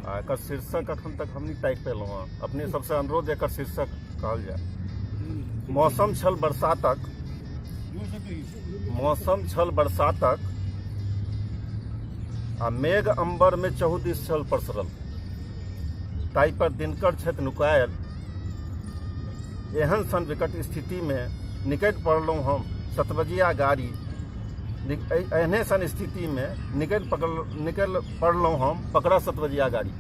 एकर शीर्षक अखन तक हम नहीं ताकि पेलहुँ हँ। अपने सबसे अनुरोध एकर शीर्षक कहल जाए। मौसम छल बरसातक, मौसम छल बरसातक आ मेघ अंबर में चहुदिस छल पसरल, ताहि पर दिनकर छथि नुकायल। एहन सन विकट स्थिति में निकट पड़लहुँ हम सतबजिया गाड़ी, एहने सन स्थिति में निकल पड़लहुँ हम पकड़ा सतबजिया गाड़ी।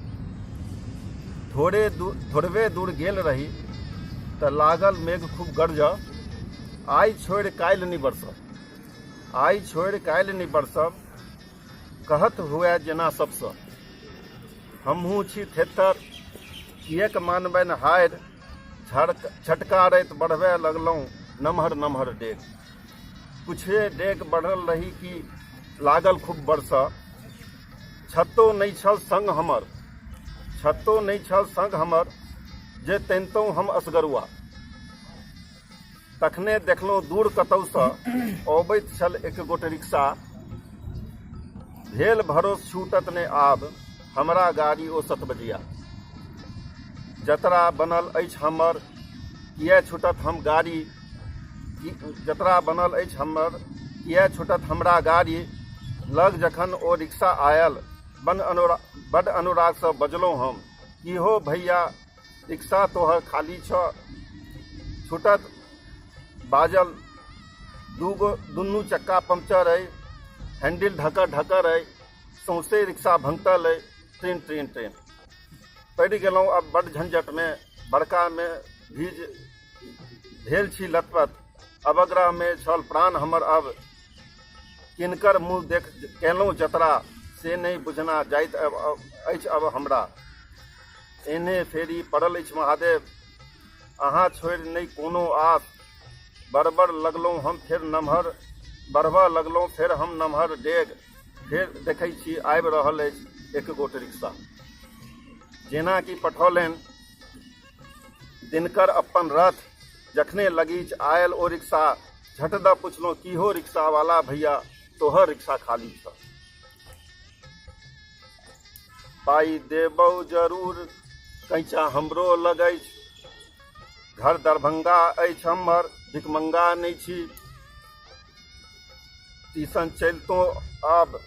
थोड़वे दूर गेल रही त लागल मेघ खूब गरज, आई छोड़ काल्हि नहीं बरसब, आई छोड़ काल्हि नहीं बरसब, कहत हुए जेना सबसँ। हमहूँ छी थेतर, किएक मानबनि हारि, छटकारैत बढ़बे लगलहुँ नमहर नमहर डेग। कुछे डेग बढ़ल रही कि लागल खूब बरसऽ, छत्तो नहीं छल संग हमर, छत्तो नहीं छल संग हमर, जे तनितहुँ हम असगरुआ। तखने देखलहुँ दूर कतहुसँ अबैत छल एक गोट रिक्शा, भेल भरोस छूटत ने आब हमरा गाड़ी ओ सतबजिया। जतरा बनल अछि हमर, किए छूटत हम गाड़ी, जतरा बनल अछि हमर, किए छूटत हमरा गाड़ी। लग जखन ओ रिक्शा आयल, बड अनुराग से बजलहुँ हम, की हो भैया रिक्शा तोहर खाली छ। छूटत बाजल, दुनू चक्का पंक्चर अइ, हैंडल ढकर अइ, सौंसे रिक्शा भंगतल अइ, ट्रेन ट्रेन ट्रेन। पड़ि गेलहुँ अब बड झंझट में, बड़का में भीज भेल छी लतपत। अवग्रह में छल प्राण हमर अब, किनकर मुँह देख केलहुँ जतरा, से नहीं बुझना जाइत अछि अब हमरा। एने फेरी पड़ल अछि महादेव, अहाँ छोड़ नहीं कोनो आस। बरबर लगलहुँ हम फेर नमहर, बढ़बऽ लगलहुँ फेर हम नमहर डेग। फेर देखै छी आबि रहल अछि एक गोट रिक्शा। जेना कि पठौलनि दिनकर अपन रथ, जखने लगीच आयल ओ रिक्शा, झट द पुछलहुँ की हो रिक्शा वाला भैया, तोहर रिक्शा खाली छ। पाई देबौ जरूर, कैचा हमरो लगै, घर दरभंगा अछि हमर, भिखमंगा नहीं छी। स्टेशन चलतो अब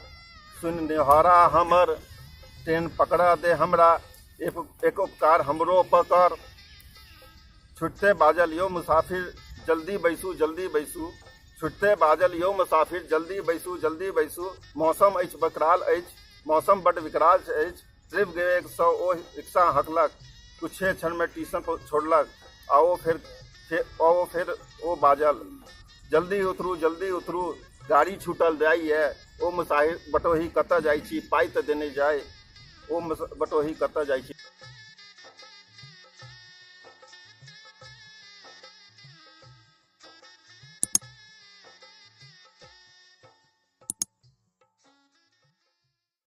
सुन नेहरा हमर, ट्रेन पकड़ा दे हमरा, एक उपकार हमरो पकर। छुटते बाजल यो मुसाफिर जल्दी बैसू जल्दी बैसू, छुटते बाजल यो मुसाफिर जल्दी बैसू जल्दी बैसू। मौसम अछि बकराल अछि, मौसम बड विकराल अछि। ट्रिप गेग सँ ओ रिक्शा हकलक, कुछे क्षण में स्टेशन पर छोड़लक। आओ फिर ओ बाजल, जल्दी उतरू, गाड़ी छूटल जाइए। ओ मुसाफिर बटोही कतऽ जाइ छी, पाई तऽ देने जाय। ओ बटोही कतऽ जाइ छी।